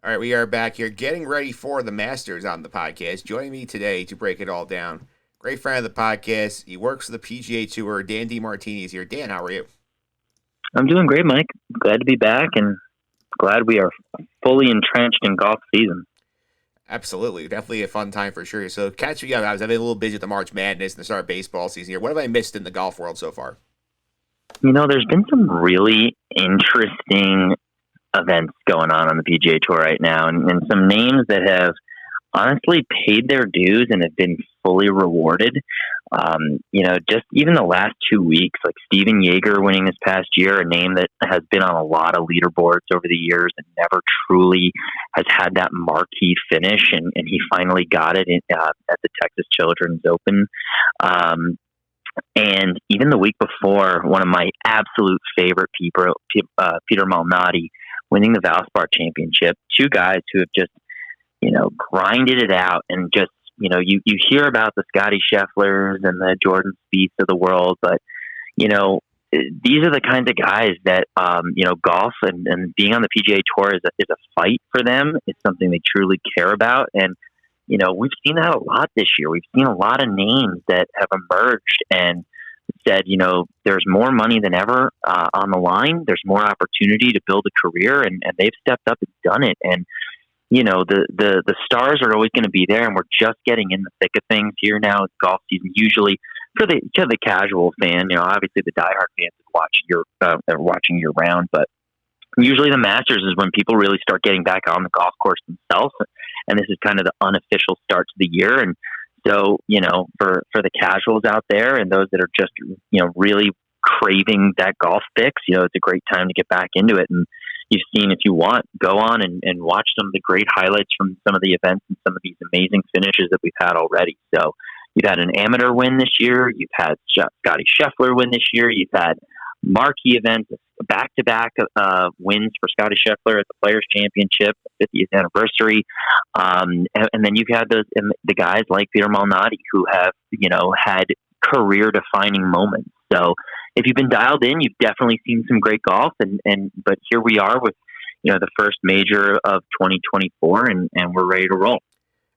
All right, we are back here getting ready for the Masters on the podcast. Joining me today to break it all down, great friend of the podcast. He works for the PGA Tour. Dan DeMartini is here. Dan, how are you? I'm doing great, Mike. Glad to be back and glad we are fully entrenched in golf season. Absolutely. Definitely a fun time for sure. So catch me up. I was having a little busy with the March Madness and the start of baseball season here. What have I missed in the golf world so far? There's been some really interesting events going on the PGA Tour right now, and some names that have honestly paid their dues and have been fully rewarded. Just even the last 2 weeks, like Steven Yeager winning this past year, a name that has been on a lot of leaderboards over the years and never truly has had that marquee finish, and he finally got it at the Texas Children's Open. And even the week before, one of my absolute favorite people, Peter Malnati, winning the Valspar Championship. Two guys who have just, grinded it out and just, you hear about the Scotty Schefflers and the Jordan Spieths of the world, but, these are the kinds of guys that, golf and being on the PGA Tour is a fight for them. It's something they truly care about. And, we've seen that a lot this year. We've seen a lot of names that have emerged and said, there's more money than ever on the line. There's more opportunity to build a career, and they've stepped up and done it. And, the stars are always going to be there, and we're just getting in the thick of things here now. It's golf season. Usually for the casual fan, obviously the diehard fans are watching year round, but usually the Masters is when people really start getting back on the golf course themselves. And this is kind of the unofficial start to the year. And so, for the casuals out there and those that are just, really craving that golf fix, it's a great time to get back into it. And you've seen, if you want, go on and watch some of the great highlights from some of the events and some of these amazing finishes that we've had already. So you've had an amateur win this year. You've had Scotty Scheffler win this year. You've had marquee events, back-to-back wins for Scotty Scheffler at the Players Championship, 50th anniversary. And then you've had the guys like Peter Malnati who have, had career-defining moments. So if you've been dialed in, you've definitely seen some great golf. But here we are with, the first major of 2024, and we're ready to roll.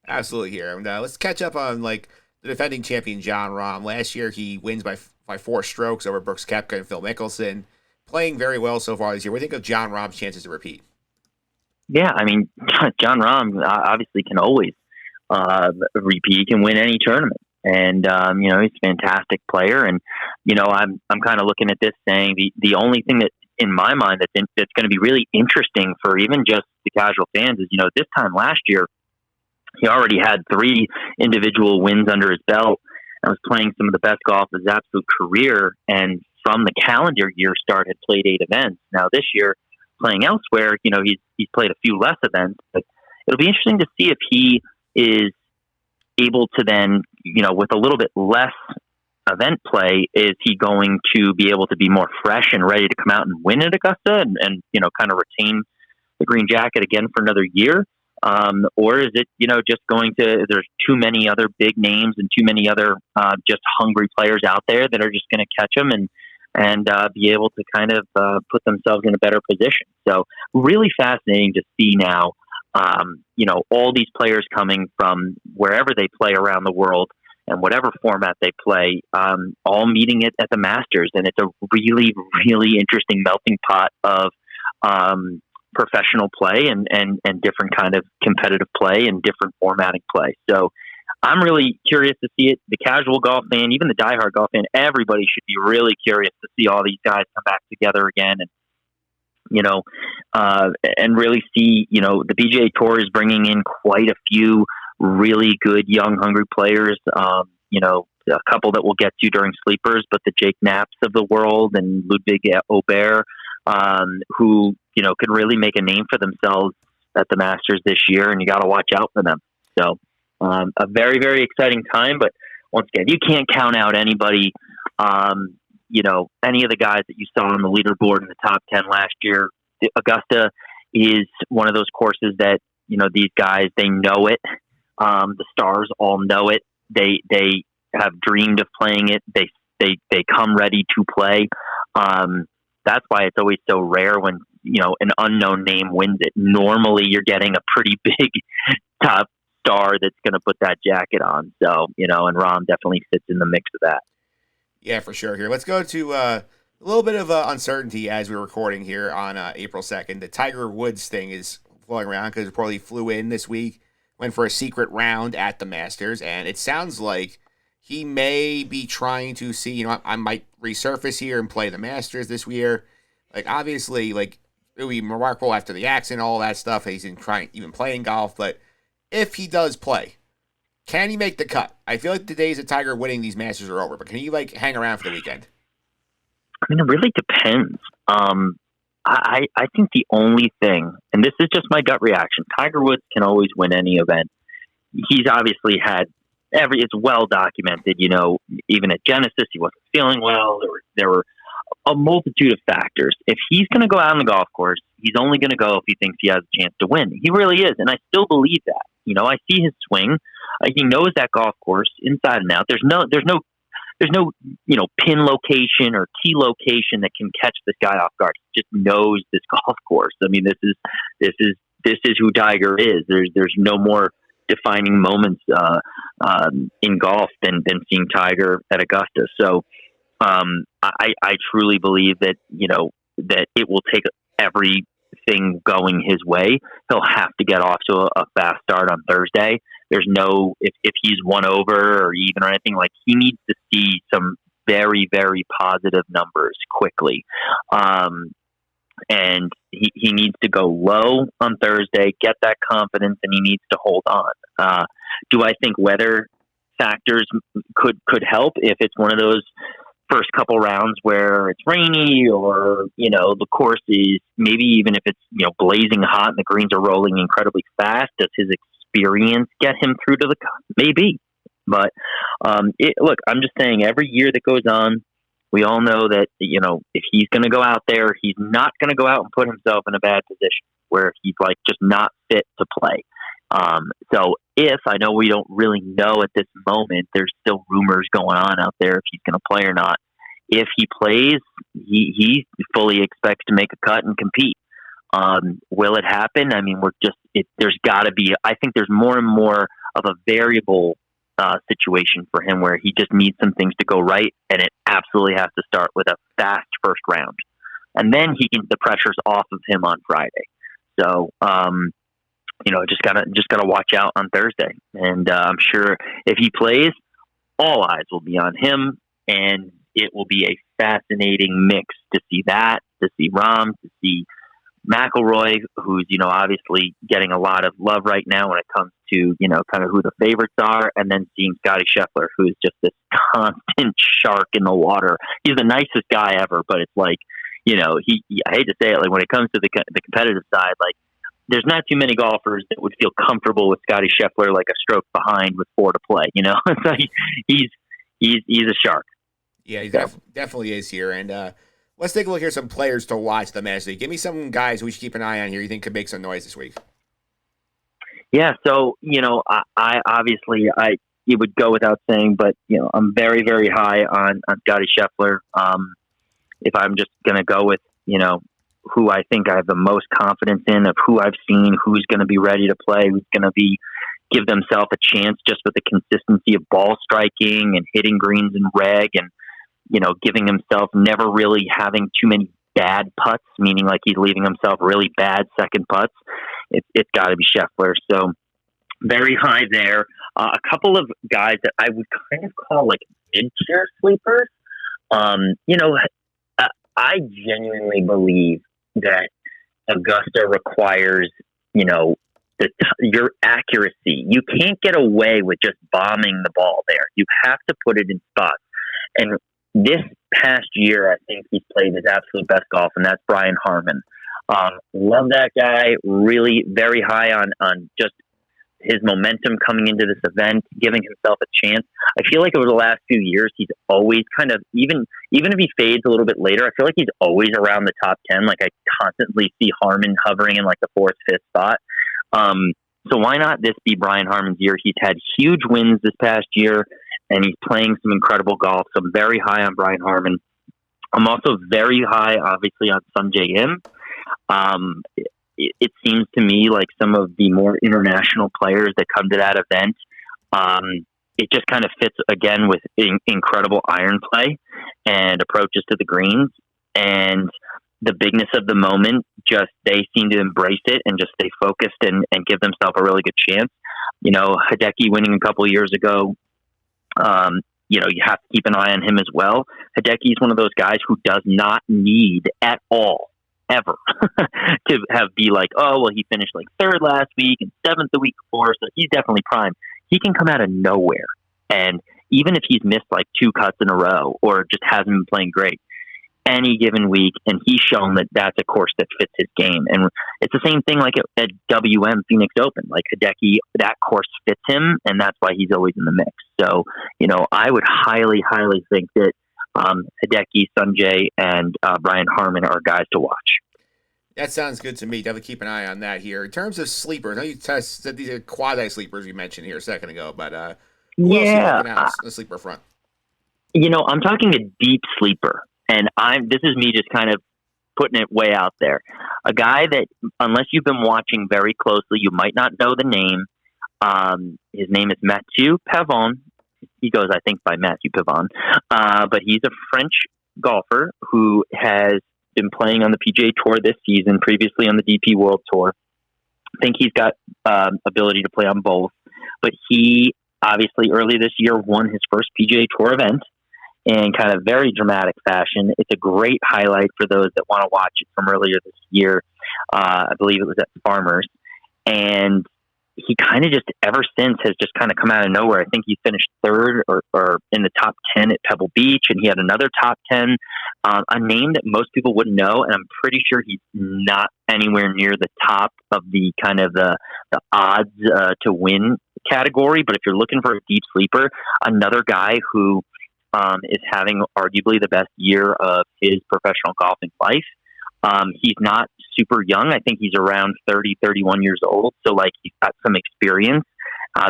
Absolutely here. And let's catch up on, the defending champion, Jon Rahm. Last year, he wins by 4 strokes over Brooks Koepka and Phil Mickelson. Playing very well so far this year. What do you think of Jon Rahm's chances to repeat? Yeah, Jon Rahm obviously can always repeat. He can win any tournament. And, he's a fantastic player. And, I'm kind of looking at this saying the only thing that, in my mind, that's going to be really interesting for even just the casual fans is, this time last year, he already had 3 individual wins under his belt. I was playing some of the best golf of his absolute career, and from the calendar year start had played 8 events. Now this year, playing elsewhere, he's played a few less events, but it'll be interesting to see if he is able to then, with a little bit less event play, is he going to be able to be more fresh and ready to come out and win at Augusta and kind of retain the green jacket again for another year? Or is it, just there's too many other big names and too many other just hungry players out there that are just going to catch them and be able to kind of put themselves in a better position. So really fascinating to see now, all these players coming from wherever they play around the world and whatever format they play, all meeting it at the Masters. And it's a really, really interesting melting pot of professional play and different kind of competitive play and different formatting play. So I'm really curious to see it. The casual golf fan, even the diehard golf fan, everybody should be really curious to see all these guys come back together again and really see, the PGA Tour is bringing in quite a few really good young, hungry players. A couple that we'll get to during sleepers, but the Jake Knapps of the world and Ludwig Aubert, who, could really make a name for themselves at the Masters this year, and you got to watch out for them. So, a very, very exciting time, but once again, you can't count out anybody, any of the guys that you saw on the leaderboard in the top 10 last year. Augusta is one of those courses that, these guys, they know it. The stars all know it. They have dreamed of playing it. They come ready to play. That's why it's always so rare when, an unknown name wins it. Normally you're getting a pretty big top star that's going to put that jacket on. So, and Rahm definitely fits in the mix of that. Yeah, for sure. Here, let's go to a little bit of uncertainty as we're recording here on April 2nd. The Tiger Woods thing is flowing around because it probably flew in this week, went for a secret round at the Masters, and it sounds like he may be trying to see, I might resurface here and play the Masters this year. Like, obviously, like, it would be remarkable after the accident, all that stuff. He's even playing golf, but if he does play, can he make the cut? I feel like the days of Tiger winning these Masters are over, but can he hang around for the weekend? I mean, it really depends. I think the only thing, and this is just my gut reaction, Tiger Woods can always win any event. He's obviously had it's well documented, even at Genesis, he wasn't feeling well. There were a multitude of factors. If he's going to go out on the golf course, he's only going to go if he thinks he has a chance to win. He really is. And I still believe that. I see his swing. He knows that golf course inside and out. There's no pin location or tee location that can catch this guy off guard. He just knows this golf course. I mean, this is who Tiger is. There's no more defining moments in golf than seeing Tiger at Augusta. So I truly believe that that it will take everything going his way. He'll have to get off to a fast start on Thursday. There's no, if he's won over or even or anything, like, he needs to see some very, very positive numbers quickly. And he needs to go low on Thursday, get that confidence, and he needs to hold on. Do I think weather factors could help if it's one of those first couple rounds where it's rainy or, the course is maybe even if it's, blazing hot and the greens are rolling incredibly fast, does his experience get him through to the cut? Maybe. But look, I'm just saying every year that goes on, we all know that, if he's going to go out there, he's not going to go out and put himself in a bad position where he's just not fit to play. So I know we don't really know at this moment, there's still rumors going on out there if he's going to play or not. If he plays, he fully expects to make a cut and compete. Will it happen? I mean, there's got to be, I think there's more and more of a variable situation for him where he just needs some things to go right, and it absolutely has to start with a fast first round. And then the pressure's off of him on Friday. So, just gotta watch out on Thursday. And I'm sure if he plays, all eyes will be on him, and it will be a fascinating mix to see that, to see Rahm, to see McIlroy, who's, obviously getting a lot of love right now when it comes to, kind of who the favorites are, and then seeing Scottie Scheffler, who's just this constant shark in the water. He's the nicest guy ever, but it's like, I hate to say it, when it comes to the competitive side, there's not too many golfers that would feel comfortable with Scottie Scheffler a stroke behind with 4 to play. So he's a shark. Yeah, he definitely is here. And let's take a look here. Some players to watch the Masters. Give me some guys we should keep an eye on here you think could make some noise this week. Yeah, so I obviously it would go without saying, but I'm very, very high on Scottie Scheffler. If I'm just gonna go with who I think I have the most confidence in, of who I've seen, who's going to be ready to play, who's going to give themselves a chance just with the consistency of ball striking and hitting greens and reg, and giving himself never really having too many bad putts, meaning he's leaving himself really bad second putts. It's got to be Scheffler. So very high there. A couple of guys that I would kind of call mid-tier sleepers. I genuinely believe that Augusta requires, your accuracy. You can't get away with just bombing the ball there. You have to put it in spots. And this past year, I think he's played his absolute best golf, and that's Brian Harman. Love that guy. Really very high on just his momentum coming into this event, giving himself a chance. I feel like over the last few years, he's always kind of, even if he fades a little bit later, I feel like he's always around the top 10. I constantly see Harman hovering in the 4th, 5th spot. So why not this be Brian Harman's year? He's had huge wins this past year, and he's playing some incredible golf. So I'm very high on Brian Harman. I'm also very high, obviously, on Sungjae Im. It seems to me like some of the more international players that come to that event, it just kind of fits again with incredible iron play and approaches to the greens, and the bigness of the moment. Just they seem to embrace it and just stay focused and give themselves a really good chance. Hideki winning a couple of years ago. You have to keep an eye on him as well. Hideki is one of those guys who does not need at all, ever, to be like, oh, well, he finished like third last week and seventh the week before, so he's definitely prime. He can come out of nowhere. And even if he's missed like 2 cuts in a row or just hasn't been playing great, any given week, and he's shown that that's a course that fits his game. And it's the same thing like at WM Phoenix Open. Like Hideki, that course fits him, and that's why he's always in the mix. So, I would highly, highly think that Hideki, Sanjay, and Brian Harman are guys to watch. That sounds good to me. Definitely keep an eye on that here. In terms of sleepers, I know you said these are quasi-sleepers you mentioned here a second ago, but who else are you looking at on the sleeper front? I'm talking a deep sleeper. And this is me just kind of putting it way out there. A guy that, unless you've been watching very closely, you might not know the name. His name is Mathieu Pavon. He goes, I think, by Mathieu Pavon. But he's a French golfer who has been playing on the PGA Tour this season, previously on the DP World Tour. I think he's got ability to play on both. But he, obviously, early this year, won his first PGA Tour event in kind of very dramatic fashion. It's a great highlight for those that want to watch it from earlier this year. I believe it was at Farmers. And he kind of just, ever since, has just kind of come out of nowhere. I think he finished third or in the top 10 at Pebble Beach, and he had another top 10. A name that most people wouldn't know, and I'm pretty sure he's not anywhere near the top of the kind of the odds to win category. But if you're looking for a deep sleeper, another guy who is having arguably the best year of his professional golfing life. He's not super young. I think he's around 30, 31 years old. So, he's got some experience.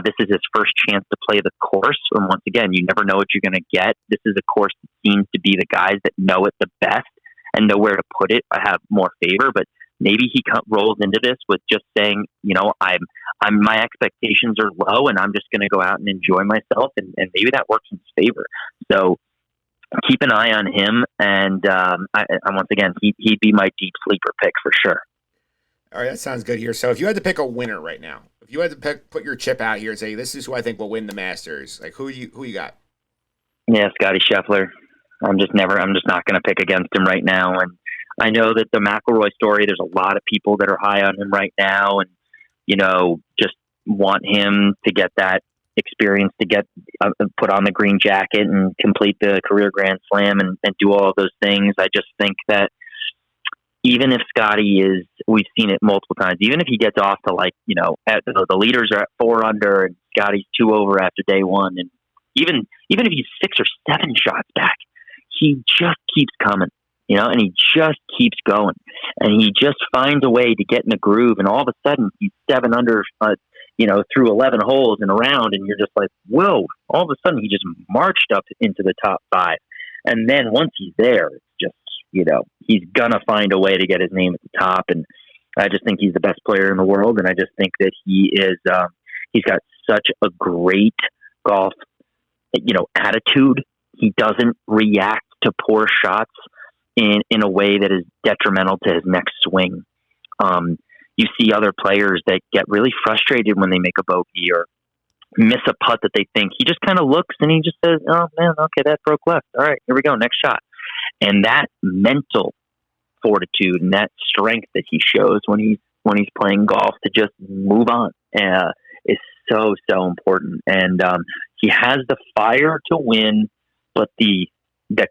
This is his first chance to play the course. And once again, you never know what you're going to get. This is a course that seems to be the guys that know it the best and know where to put it. I have more favor, but maybe he rolls into this with just saying, my expectations are low and I'm just going to go out and enjoy myself. And maybe that works in his favor. So keep an eye on him. And once again, he'd be my deep sleeper pick for sure. All right, that sounds good here. So if you had to pick a winner right now, if you had to put your chip out here and say, this is who I think will win the Masters, who you got? Yeah, Scotty Scheffler. I'm just not going to pick against him right now. And I know that the McIlroy story, there's a lot of people that are high on him right now and, just want him to get that experience, to get put on the green jacket and complete the career Grand Slam and do all of those things. I just think that even if Scotty we've seen it multiple times, even if he gets off to the leaders are at 4 under and Scotty's 2 over after day one, and even if he's 6 or 7 shots back, he just keeps coming. And he just keeps going, and he just finds a way to get in a groove. And all of a sudden, he's 7 under, through 11 holes and around, and you're just like, whoa! All of a sudden, he just marched up into the top 5. And then once he's there, it's just, he's gonna find a way to get his name at the top. And I just think he's the best player in the world, and I just think that he is. He's got such a great golf, attitude. He doesn't react to poor shots in a way that is detrimental to his next swing. You see other players that get really frustrated when they make a bogey or miss a putt that they think. He just kind of looks and he just says, oh man, okay, that broke left. All right, here we go, next shot. And that mental fortitude and that strength that he shows when he's playing golf to just move on is so important. And he has the fire to win, but the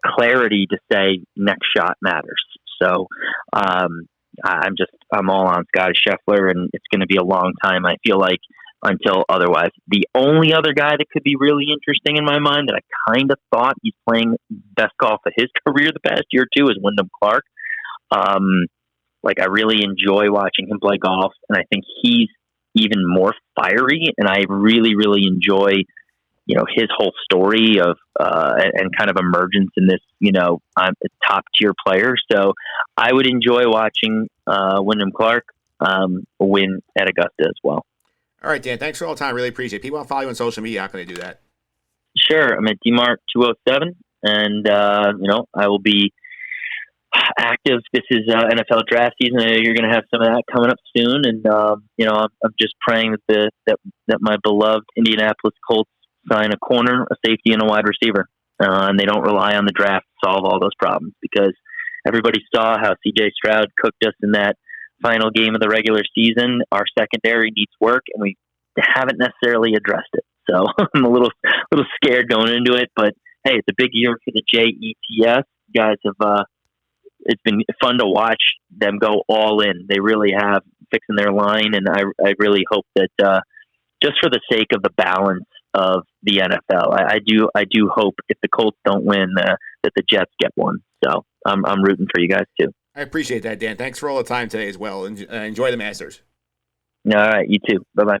clarity to say next shot matters. So I'm all on Scotty Scheffler, and it's going to be a long time, I feel like, until otherwise. The only other guy that could be really interesting in my mind that I kind of thought he's playing best golf of his career the past year or two is Wyndham Clark. I really enjoy watching him play golf, and I think he's even more fiery, and I really, really enjoy his whole story of and kind of emergence in this, top tier player. So I would enjoy watching Wyndham Clark win at Augusta as well. All right, Dan, thanks for all the time. Really appreciate it. People want to follow you on social media. How can they do that? Sure. I'm at DMart207, and, I will be active. This is NFL draft season. You're going to have some of that coming up soon. And, I'm just praying that my beloved Indianapolis Colts sign a corner, a safety, and a wide receiver. And they don't rely on the draft to solve all those problems, because everybody saw how C.J. Stroud cooked us in that final game of the regular season. Our secondary needs work, and we haven't necessarily addressed it. So I'm a little scared going into it, but hey, it's a big year for the JETS. You guys have, it's been fun to watch them go all in. They really have, fixing their line. And I really hope that, just for the sake of the balance of the NFL, I do hope if the Colts don't win, that the Jets get one. So I'm rooting for you guys too. I appreciate that, Dan. Thanks for all the time today as well. Enjoy the Masters. All right. You too. Bye-bye.